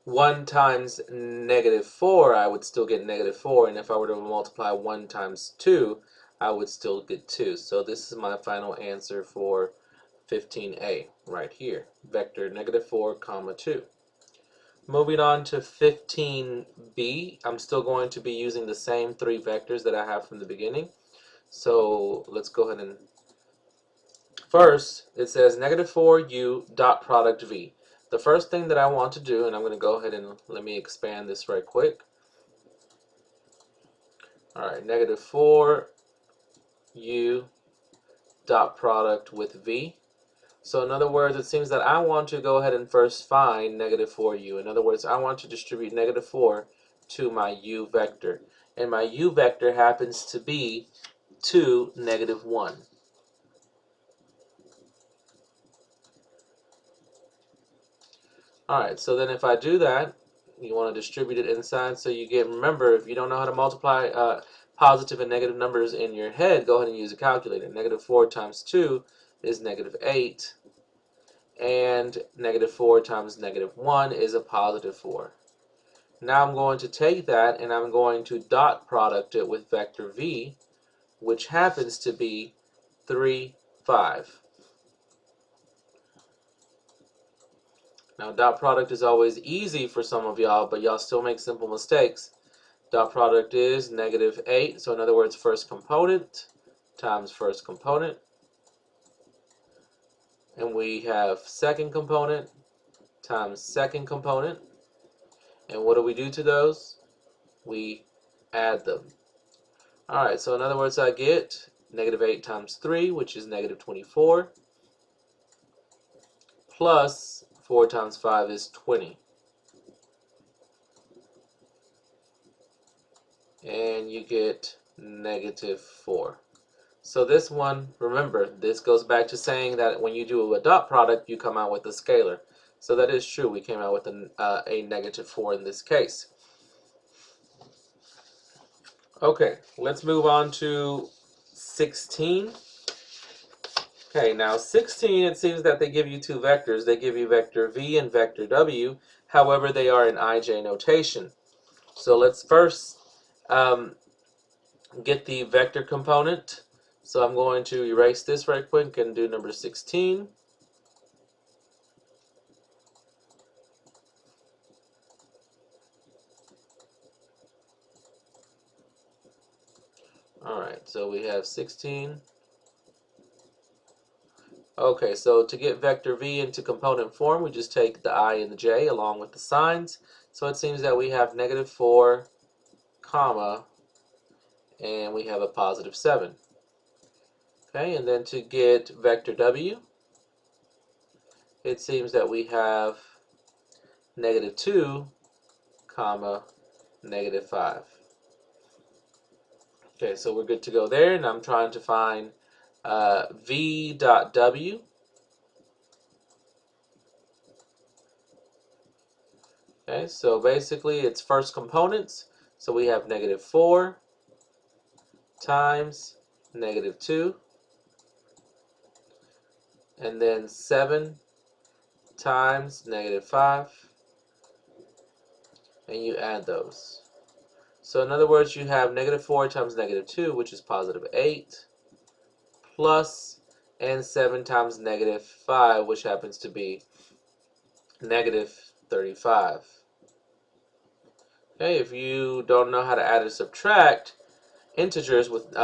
1 times negative 4, I would still get negative 4. And if I were to multiply 1 times 2, I would still get 2. So this is my final answer for 15a right here. Vector negative 4, comma 2. Moving on to 15b, I'm still going to be using the same 3 vectors that I have from the beginning. So let's go ahead and first, it says negative 4u dot product v. The first thing that I want to do, and I'm going to go ahead and let me expand this right quick. All right, negative 4u dot product with v. So in other words, it seems that I want to go ahead and first find negative 4u. In other words, I want to distribute negative 4 to my u vector. And my u vector happens to be 2, negative 1. All right, so then if I do that, you want to distribute it inside so you get, remember, if you don't know how to multiply positive and negative numbers in your head, go ahead and use a calculator. Negative 4 times 2 is negative 8, and negative 4 times negative 1 is a positive 4. Now I'm going to take that and I'm going to dot product it with vector v, which happens to be 3, 5. Now dot product is always easy for some of y'all, but y'all still make simple mistakes. Dot product is negative 8, so in other words, first component times first component. And we have second component times second component. And what do we do to those? We add them. All right, so in other words, I get negative 8 times 3, which is negative 24, plus 4 times 5 is 20. And you get negative 4. So this one, remember, this goes back to saying that when you do a dot product, you come out with a scalar. So that is true. We came out with a negative 4 in this case. Okay, let's move on to 16. Okay, now 16, it seems that they give you two vectors. They give you vector v and vector w. However, they are in ij notation. So let's first get the vector component. So I'm going to erase this right quick and do number 16. Alright, so we have 16. Okay, so to get vector v into component form, we just take the I and the j along with the signs. So it seems that we have negative 4, comma, and we have a positive 7. Okay, and then to get vector w, it seems that we have negative 2, comma, negative 5. Okay, so we're good to go there, and I'm trying to find v dot w. Okay, so basically it's first components. So we have negative 4 times negative 2, and then 7 times negative 5, and you add those. So in other words, you have negative 4 times negative 2, which is positive 8, plus, and 7 times negative 5, which happens to be negative 35. Okay, if you don't know how to add or subtract integers with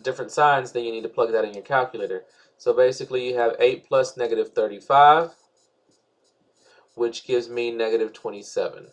different signs, then you need to plug that in your calculator. So basically you have 8 plus negative 35, which gives me negative 27.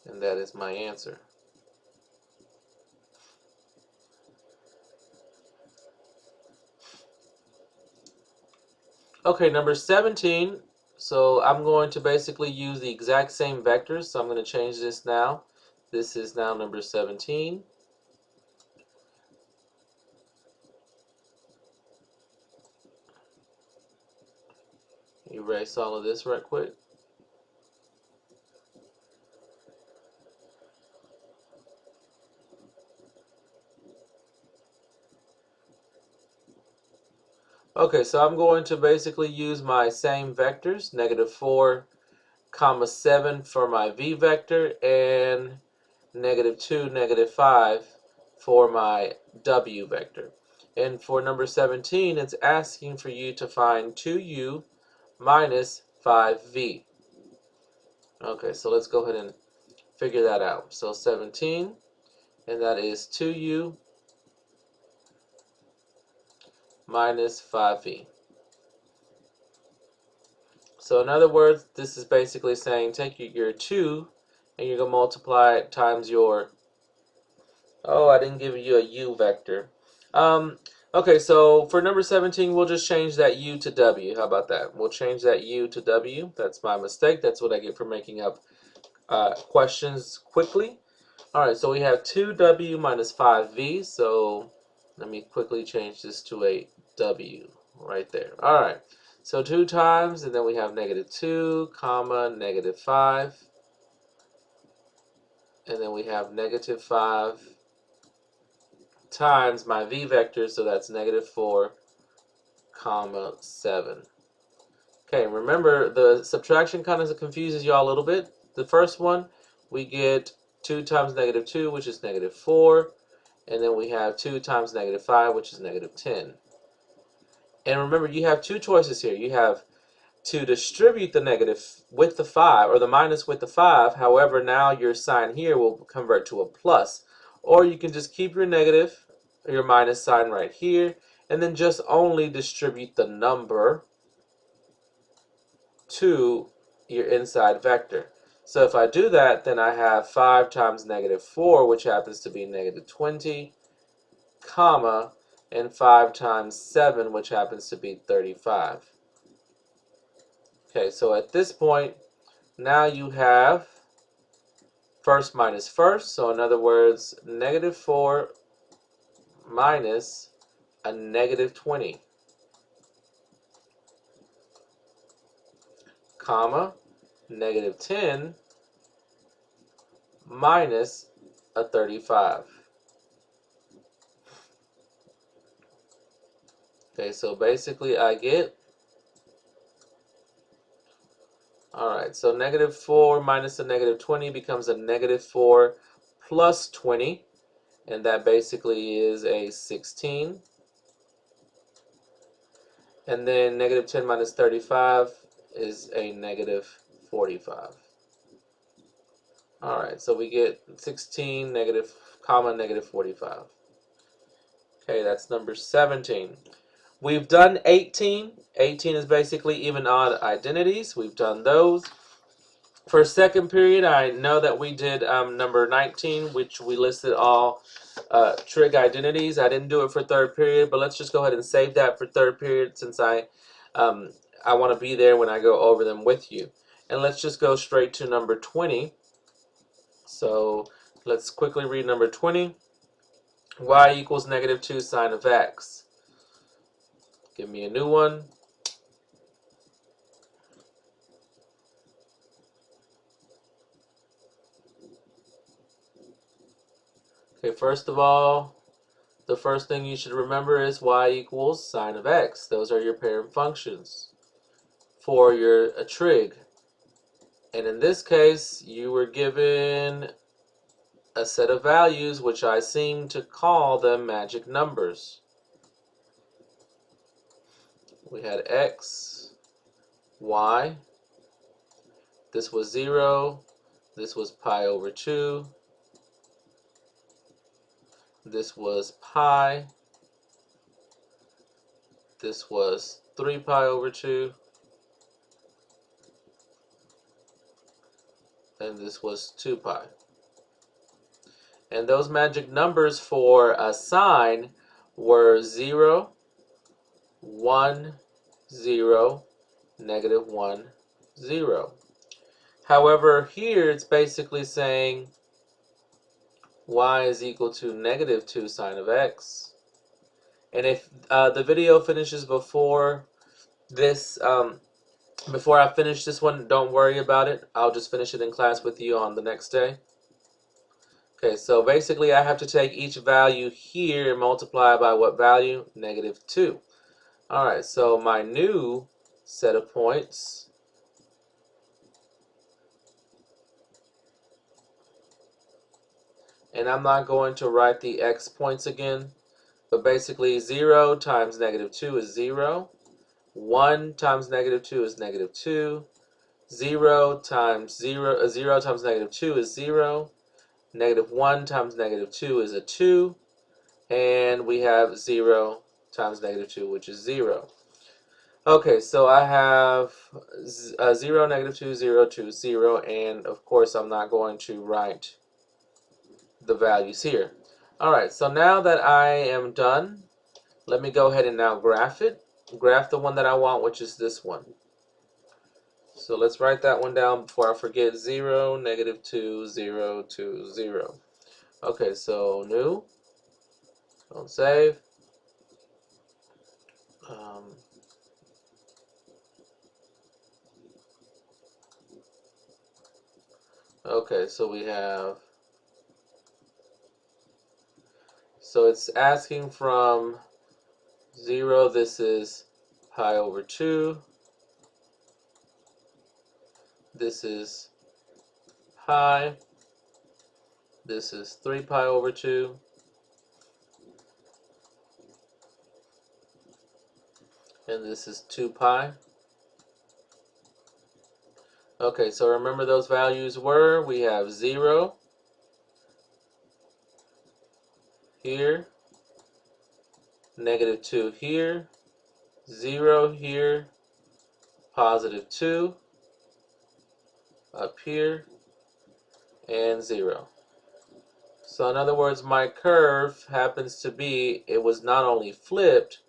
And that is my answer. Okay, number 17. So I'm going to basically use the exact same vectors. So I'm going to change this now. This is now number 17. Erase all of this right quick. Okay, so I'm going to basically use my same vectors, -4, comma 7 for my v vector, and -2, -5 for my w vector. And for number 17, it's asking for you to find 2u minus 5v. Okay, so let's go ahead and figure that out. So 17, and that is 2u minus 5v. So in other words, this is basically saying take your 2 and you're going to multiply it times your, oh, I didn't give you a u vector. Okay, so for number 17, we'll just change that u to w. How about that? We'll change that u to w. That's my mistake. That's what I get for making up questions quickly. All right, so we have 2w minus 5v. So let me quickly change this to a w right there. All right. So 2 times, and then we have -2, comma, -5. And then we have -5 times my v vector, so that's -4, comma, 7. Okay, remember the subtraction kind of confuses y'all a little bit. The first one, we get 2 times -2, which is -4. And then we have 2 times -5, which is -10. And remember, you have two choices here. You have to distribute the negative with the 5, or the minus with the 5. However, now your sign here will convert to a plus. Or you can just keep your negative, or your minus sign right here, and then just only distribute the number to your inside vector. So if I do that, then I have 5 times -4, which happens to be -20, comma, and 5 times 7, which happens to be 35. Okay, so at this point, now you have first minus first. So in other words, -4 minus a -20, comma, -10 minus a 35. Okay, so basically I get, all right, so -4 minus a -20 becomes a -4 plus 20, and that basically is a 16. And then -10 minus 35 is a -45. All right, so we get 16 comma -45. Okay, that's number 17. We've done 18. 18 is basically even odd identities. We've done those. For second period, I know that we did number 19, which we listed all trig identities. I didn't do it for third period, but let's just go ahead and save that for third period since I want to be there when I go over them with you. And let's just go straight to number 20. So let's quickly read number 20. Y equals -2 sine of x. Give me a new one. Okay, first of all, the first thing you should remember is y equals sine of x. Those are your parent functions for your trig. And in this case, you were given a set of values which I seem to call them magic numbers. We had x, y, this was 0, this was pi over 2, this was pi, this was 3 pi over 2, and this was 2 pi. And those magic numbers for a sine were 0, 1, 0, -1, 0. However, here it's basically saying y is equal to -2 sine of x. And if the video finishes before this, before I finish this one, don't worry about it. I'll just finish it in class with you on the next day. Okay, so basically I have to take each value here and multiply by what value? -2. Alright, so my new set of points and I'm not going to write the x points again, but basically 0 times negative 2 is 0, 1 times negative 2 is negative 2, 0 times 0 times negative 2 is 0, negative 1 times negative 2 is a 2, and we have 0 times negative 2, which is 0. Okay, so I have 0, negative 2, 0, 2, 0, and of course I'm not going to write the values here. Alright, so now that I am done, let me go ahead and now graph it. Graph the one that I want, which is this one. So let's write that one down before I forget. 0, negative 2, 0, 2, 0. Okay, so new. Don't save. Okay, so we have, so it's asking from 0, this is pi over 2, this is pi, this is 3 pi over 2, and this is 2 pi. Okay, so remember those values were, we have 0 here, negative 2 here, 0 here, positive 2 up here, and 0. So in other words, my curve happens to be, it was not only flipped,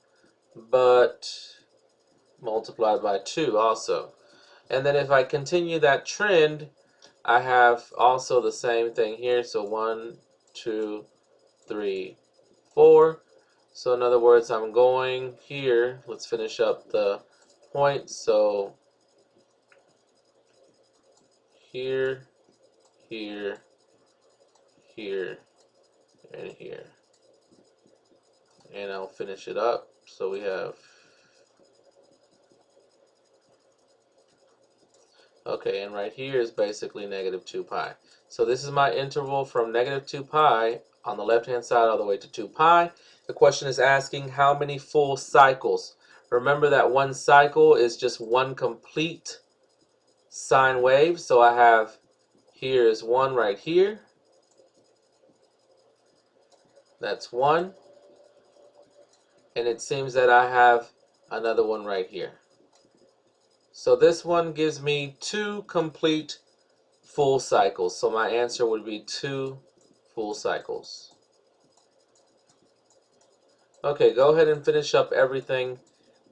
but multiplied by 2 also. And then if I continue that trend, I have also the same thing here. So 1, 2, 3, 4. So in other words, I'm going here. Let's finish up the point. So here, here, here, and here. And I'll finish it up. So we have, okay, and right here is basically negative 2 pi. So this is my interval from negative 2 pi on the left-hand side all the way to 2 pi. The question is asking how many full cycles. Remember that one cycle is just one complete sine wave. So I have, here is one right here. That's one. And it seems that I have another one right here. So this one gives me 2 complete full cycles. So my answer would be 2 full cycles. Okay, go ahead and finish up everything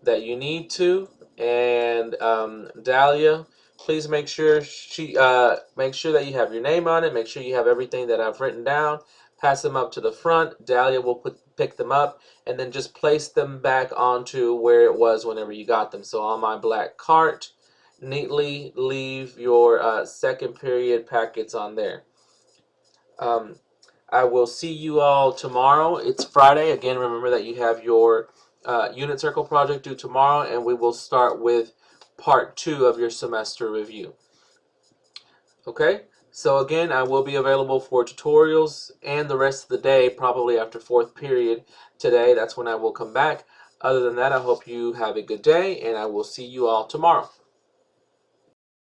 that you need to. And Dahlia, please make sure that you have your name on it. Make sure you have everything that I've written down. Pass them up to the front. Dahlia will pick them up and then just place them back onto where it was whenever you got them. So on my black cart, neatly leave your second period packets on there. I will see you all tomorrow. It's Friday. Again, remember that you have your unit circle project due tomorrow, and we will start with part 2 of your semester review. Okay? So again, I will be available for tutorials and the rest of the day, probably after 4th period today. That's when I will come back. Other than that, I hope you have a good day, and I will see you all tomorrow.